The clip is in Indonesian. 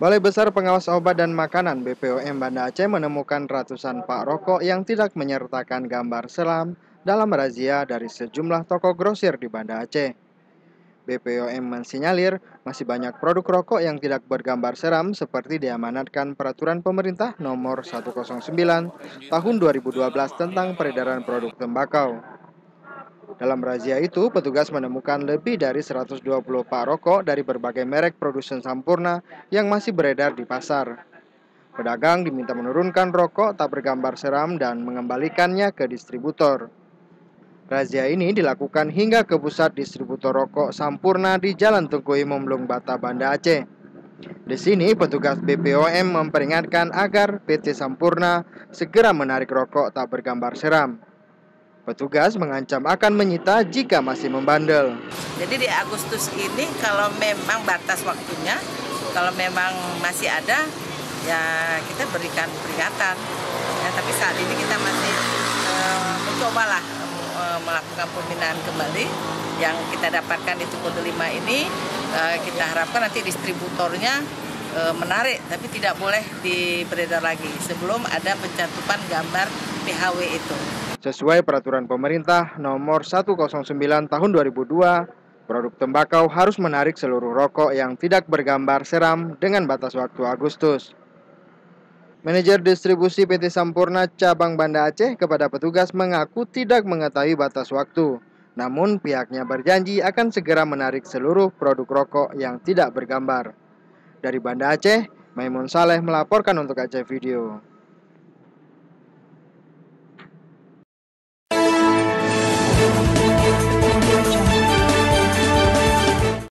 Balai Besar Pengawas Obat dan Makanan (BPOM) Banda Aceh menemukan ratusan pak rokok yang tidak menyertakan gambar seram dalam razia dari sejumlah toko grosir di Banda Aceh. BPOM mensinyalir masih banyak produk rokok yang tidak bergambar seram seperti diamanatkan Peraturan Pemerintah Nomor 109 Tahun 2012 tentang peredaran produk tembakau. Dalam razia itu, petugas menemukan lebih dari 120 pak rokok dari berbagai merek produsen Sampurna yang masih beredar di pasar. Pedagang diminta menurunkan rokok tak bergambar seram dan mengembalikannya ke distributor. Razia ini dilakukan hingga ke pusat distributor rokok Sampurna di Jalan Tengku Imam Bata, Banda Aceh. Di sini, petugas BPOM memperingatkan agar PT Sampurna segera menarik rokok tak bergambar seram. Petugas mengancam akan menyita jika masih membandel. Jadi di Agustus ini kalau memang batas waktunya, kalau memang masih ada, ya kita berikan peringatan. Ya, tapi saat ini kita masih mencobalah melakukan pembinaan kembali. Yang kita dapatkan itu kode 5 ini, kita harapkan nanti distributornya menarik, tapi tidak boleh diberedar lagi sebelum ada pencantuman gambar PHW itu. Sesuai Peraturan Pemerintah Nomor 109 Tahun 2002, produk tembakau harus menarik seluruh rokok yang tidak bergambar seram dengan batas waktu Agustus. Manajer distribusi PT Sampurna Cabang Banda Aceh kepada petugas mengaku tidak mengetahui batas waktu. Namun pihaknya berjanji akan segera menarik seluruh produk rokok yang tidak bergambar. Dari Banda Aceh, Maimun Saleh melaporkan untuk Aceh Video.